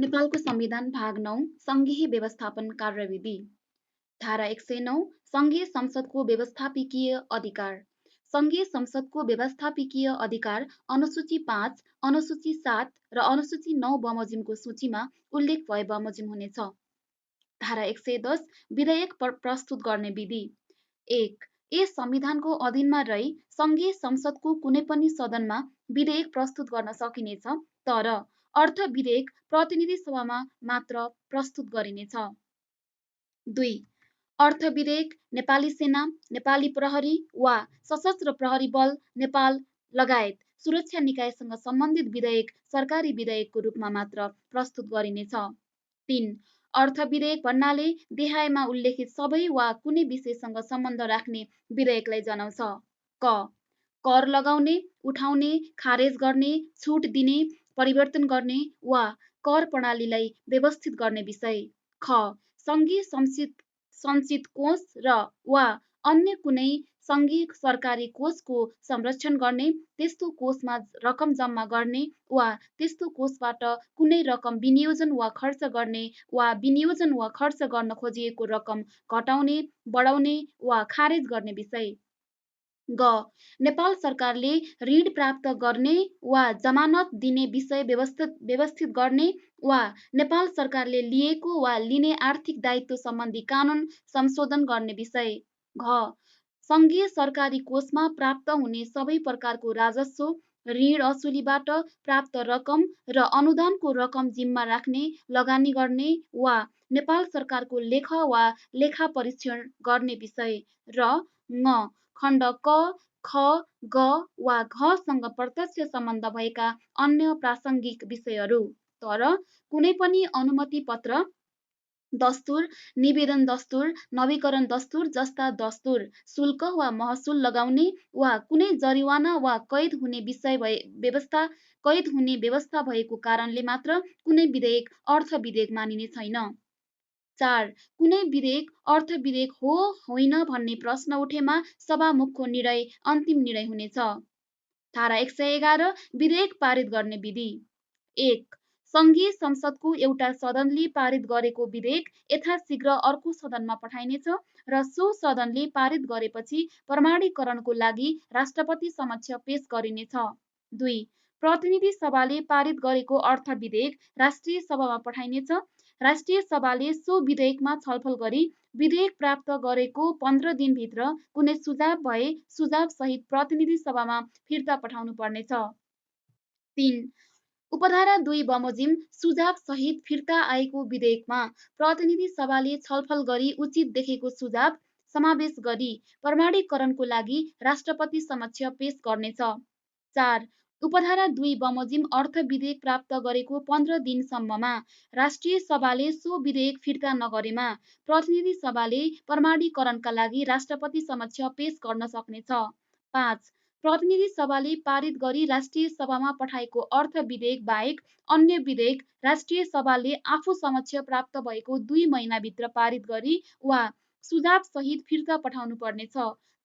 नेपालको संविधान भाग 9 सङ्घीय व्यवस्थापन कार्यविधि धारा 109 सङ्घीय संसदको व्यवस्थापिकीय अधिकार सङ्घीय संसदको व्यवस्थापिकीय अधिकार अनुसूची 5 अनुसूची 7 र अनुसूची 9 बमोजिमको सूचीमा उल्लेख भए बमोजिम हुनेछ। धारा 110 विधेयक प्रस्तुत गर्ने विधि 1 यस संविधानको अधीनमा रही सङ्घीय संसदको कुनै पनि सदनमा विधेयक प्रस्तुत गर्न सकिनेछ, तर अर्थ विधेयक प्रतिनिधि सभामा मात्र प्रस्तुत गरिनेछ। 2 अर्थ विधेयक नेपाली सेना, नेपाली प्रहरी वा सशस्त्र प्रहरी बल नेपाल लगायत सुरक्षा निकायसँग सम्बन्धित विधेयक सरकारी विधेयकको रूपमा मात्र प्रस्तुत गरिनेछ। 3 अर्थ विधेयक भन्नाले देहायमा उल्लेखित सबै वा कुनै विषयसँग सम्बन्ध राख्ने विधेयकलाई जनाउँछ। क कर लगाउने, उठाउने, खारेज गर्ने, छुट दिने, परिवर्तन गर्ने वा कर प्रणालीलाई व्यवस्थित गर्ने विषय। ख सङ्घीय सञ्चित कोष र वा अन्य कुनै सङ्घीय सरकारी कोषको संरक्षण गर्ने, त्यस्तो कोषमा रकम जम्मा गर्ने वा त्यस्तो कोषबाट कुनै रकम विनियोजन वा खर्च गर्ने वा विनियोजन वा खर्च गर्न खोजिएको रकम घटाउने, बढाउने वा खारेज गर्ने विषय। ग नेपाल सरकारले ऋण प्राप्त गर्ने वा जमानत दिने विषय व्यवस्थित गर्ने वा नेपाल सरकारले लिएको वा लिने आर्थिक दायित्व सम्बन्धी कानुन संशोधन गर्ने विषय। घ सङ्घीय सरकारी कोषमा प्राप्त हुने सबै प्रकारको राजस्व, ऋण असुलीबाट प्राप्त रकम र अनुदानको रकम जिम्मा राख्ने, लगानी गर्ने वा नेपाल सरकारको लेख वा लेखा परीक्षण गर्ने विषय। र ङ खण्ड क, ख, ग वा घसँग प्रत्यक्ष सम्बन्ध भएका अन्य प्रासङ्गिक विषयहरू, तर कुनै पनि अनुमति पत्र, दस्तुर, निवेदन दस्तुर, नवीकरण दस्तुर जस्ता दस्तुर, शुल्क वा महसुल लगाउने वा कुनै जरिवाना वा कैद हुने व्यवस्था भएको कारणले मात्र कुनै विधेयक अर्थ विधेयक मानिने छैन। 4 कुनै विधेयक अर्थ विधेयक हो होइन भन्ने प्रश्न उठेमा सभामुखको निर्णय अन्तिम निर्णय हुनेछ। धारा 111 विधेयक पारित गर्ने विधि 1 सङ्घीय संसदको एउटा सदनले पारित गरेको विधेयक यथाशीघ्र अर्को सदनमा पठाइनेछ र सो सदनले पारित गरेपछि प्रमाणीकरणको लागि राष्ट्रपति समक्ष पेश गरिनेछ। 2 प्रतिनिधि सभाले पारित गरेको अर्थ विधेयक राष्ट्रिय सभामा पठाइनेछ। राष्ट्रिय सभाले सो विधेयकमा छलफल गरी विधेयक प्राप्त गरेको 15 दिनभित्र कुनै सुझाव भए सुझाव सहित प्रतिनिधि सभामा फिर्ता पठाउनु पर्नेछ। 3 उपधारा 2 बमोजिम सुझाव सहित फिर्ता आएको विधेयकमा प्रतिनिधि सभाले छलफल गरी उचित देखेको सुझाव समावेश गरी प्रमाणीकरणको लागि राष्ट्रपति समक्ष पेश गर्नेछ। 4 उपधारा 2 बमोजिम अर्थ विधेयक प्राप्त गरेको 15 दिनसम्ममा राष्ट्रिय सभाले सो विधेयक फिर्ता नगरेमा प्रतिनिधि सभाले प्रमाणीकरणका लागि राष्ट्रपति समक्ष पेश गर्न सक्नेछ। 5 प्रतिनिधि सभाले पारित गरी राष्ट्रिय सभामा पठाएको अर्थ विधेयक बाहेक अन्य विधेयक राष्ट्रिय सभाले आफू समक्ष प्राप्त भएको 2 महिनाभित्र पारित गरी वा सुझाव सहित फिर्ता पठाउनु पर्नेछ।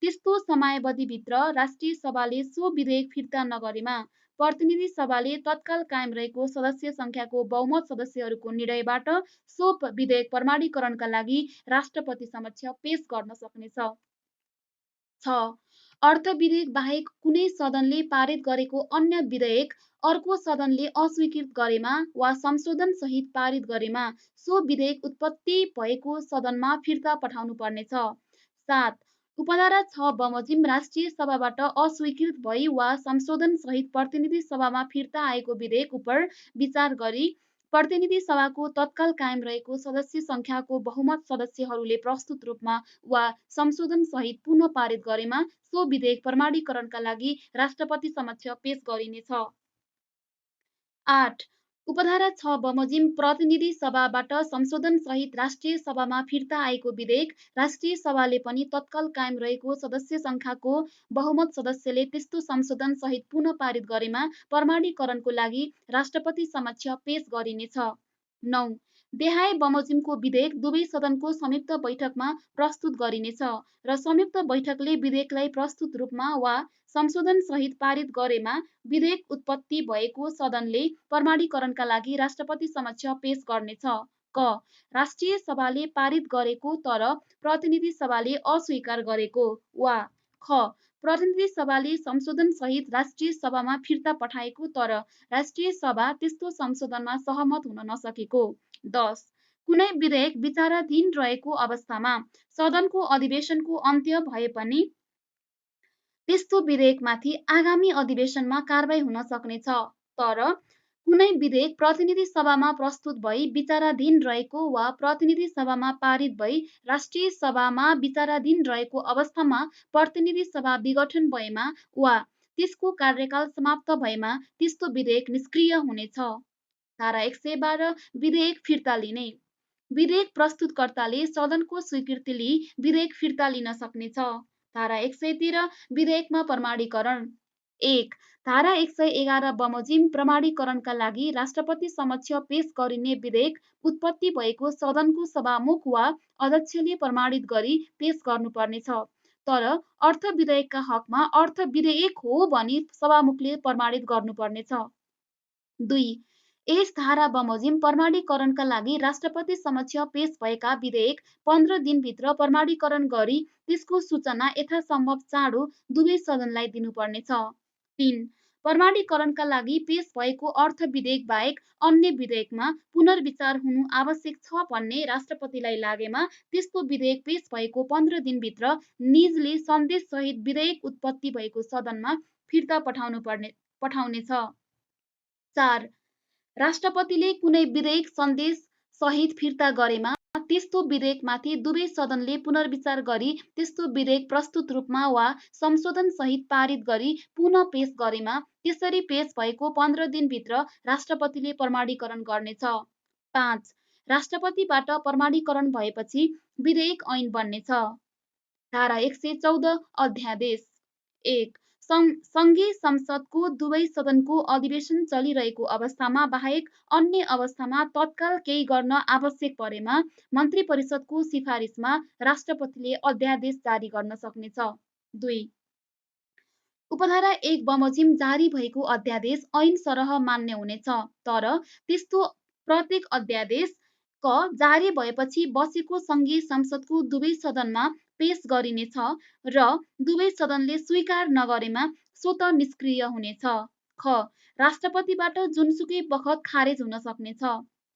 त्यस्तो समयावधिभित्र राष्ट्रिय सभाले सो विधेयक फिर्ता नगरेमा प्रतिनिधि सभाले तत्काल कायम रहेको सदस्य सङ्ख्याको बहुमत सदस्यहरूको निर्णयबाट सो विधेयक प्रमाणीकरणका लागि राष्ट्रपति समक्ष पेश गर्न सक्नेछ। 6 अर्थ विधेयक बाहेक कुनै सदनले पारित गरेको अन्य विधेयक अर्को सदनले अस्वीकृत गरेमा वा संशोधन सहित पारित गरेमा सो विधेयक उत्पत्ति भएको सदनमा फिर्ता पठाउनु पर्नेछ। 7 उपधारा 6 बमोजिम राष्ट्रिय सभाबाट अस्वीकृत भई वा संशोधन सहित प्रतिनिधि सभामा फिर्ता आएको विधेयक उप विचार गरी प्रतिनिधि सभाको तत्काल कायम रहेको सदस्य सङ्ख्याको बहुमत सदस्यहरूले प्रस्तुत रूपमा वा संशोधन सहित पुनः पारित गरेमा सो विधेयक प्रमाणीकरणका लागि राष्ट्रपति समक्ष पेश गरिनेछ। 8 उपधारा 6 बमोजिम प्रतिनिधि सभाबाट संशोधन सहित राष्ट्रिय सभामा फिर्ता आएको विधेयक राष्ट्रिय सभाले पनि तत्काल कायम रहेको सदस्य सङ्ख्याको बहुमत सदस्यले त्यस्तो संशोधन सहित पुनः पारित गरेमा प्रमाणीकरणको लागि राष्ट्रपति समक्ष पेश गरिनेछ। 9 देहाय बमोजिमको विधेयक दुवै सदनको संयुक्त बैठकमा प्रस्तुत गरिनेछ र संयुक्त बैठकले विधेयकलाई प्रस्तुत रूपमा वा संशोधन सहित पारित गरेमा विधेयक उत्पत्ति भएको सदनले प्रमाणीकरणका लागि राष्ट्रपति समक्ष पेश गर्नेछ। क राष्ट्रिय सभाले पारित गरेको तर प्रतिनिधि सभाले अस्वीकार गरेको वा ख प्रतिनिधि सभाले संशोधन सहित राष्ट्रिय सभामा फिर्ता पठाएको तर राष्ट्रिय सभा त्यस्तो संशोधनमा सहमत हुन नसकेको। 10 कुनै विधेयक विचाराधीन रहेको अवस्थामा सदनको अधिवेशनको अन्त्य भए पनि त्यस्तो विधेयकमाथि आगामी अधिवेशनमा कारबाही हुन सक्नेछ। तर कुनै विधेयक प्रतिनिधि सभामा प्रस्तुत भई विचाराधीन रहेको वा प्रतिनिधि सभामा पारित भई राष्ट्रिय सभामा विचाराधीन रहेको अवस्थामा प्रतिनिधि सभा विघटन भएमा वा त्यसको कार्यकाल समाप्त भएमा त्यस्तो विधेयक निष्क्रिय हुनेछ। धारा 112 विधेयक फिर्ता लिने विधेयक प्रस्तुतकर्ताले सदनको स्वीकृति लिई विधेयक फिर्ता लिन सक्नेछ। धारा 113 विधेयकमा प्रमाणीकरण 1 धारा 111 बमोजिम प्रमाणीकरणका लागि राष्ट्रपति समक्ष पेश गरिने विधेयक उत्पत्ति भएको सदनको सभामुख वा अध्यक्षले प्रमाणित गरी पेश गर्नुपर्नेछ। तर अर्थ विधेयकका हकमा अर्थ विधेयक हो भनी सभामुखले प्रमाणित गर्नुपर्नेछ। 2 यस धारा बमोजिम प्रमाणीकरणका लागि राष्ट्रपति समक्ष पेश भएका विधेयक 15 दिनभित्र प्रमाणीकरण गरी त्यसको सूचना यथासम्भव चाँडो दुवै सदनलाई दिनुपर्नेछ। 3 प्रमाणीकरणका लागि पेश भएको अर्थ विधेयक बाहेक अन्य विधेयकमा पुनर्विचार हुनु आवश्यक छ भन्ने राष्ट्रपतिलाई लागेमा त्यस्तो विधेयक पेश भएको 15 दिनभित्र निजले सन्देश सहित विधेयक उत्पत्ति भएको सदनमा फिर्ता पठाउनेछ। 4 राष्ट्रपतिले कुनै विधेयक सन्देश सहित फिर्ता गरेमा त्यस्तो विधेयकमाथि दुवै सदनले पुनर्विचार गरी त्यस्तो विधेयक प्रस्तुत रूपमा वा संशोधन सहित पारित गरी पुनः पेश गरेमा त्यसरी पेश भएको 15 दिनभित्र राष्ट्रपतिले प्रमाणीकरण गर्नेछ। 5 राष्ट्रपतिबाट प्रमाणीकरण भएपछि विधेयक ऐन बन्नेछ। धारा 114 अध्यादेश 1 सङ्घीय संसदको दुवै सदनको अधिवेशन चलिरहेको अवस्थामा बाहेक अन्य अवस्थामा तत्काल केही गर्न आवश्यक परेमा मन्त्री परिषदको सिफारिसमा राष्ट्रपतिले अध्यादेश जारी गर्न सक्नेछ। 2 उपधारा 1 बमोजिम जारी भएको अध्यादेश ऐन सरह मान्य हुनेछ। तर त्यस्तो प्रत्येक अध्यादेश क जारी भएपछि बसेको सङ्घीय संसदको दुवै सदनमा पेश गरिनेछ र दुवै सदनले स्वीकार नगरेमा स्वतः निष्क्रिय हुनेछ। ख राष्ट्रपतिबाट जुनसुकै बखत खारेज हुन सक्नेछ।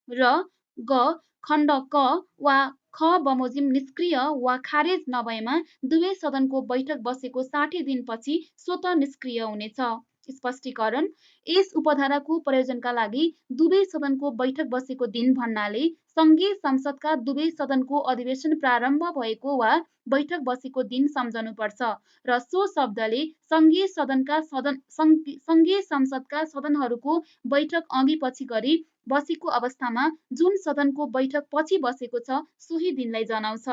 र ग खण्ड क वा ख बमोजिम निष्क्रिय वा खारेज नभएमा दुवै सदनको बैठक बसेको 60 दिनपछि स्वतः निष्क्रिय हुनेछ। स्पष्टीकरण यस उपधाराको प्रयोजनका लागि दुवै सदनको बैठक बसेको दिन भन्नाले सङ्घीय संसदका दुवै सदनको अधिवेशन प्रारम्भ भएको वा बैठक बसेको दिन सम्झनुपर्छ र सो शब्दले सङ्घीय संसदका सदनहरूको बैठक अघि पछि गरी बसेको अवस्थामा जुन सदनको बैठक पछि बसेको छ सोही दिनलाई जनाउँछ।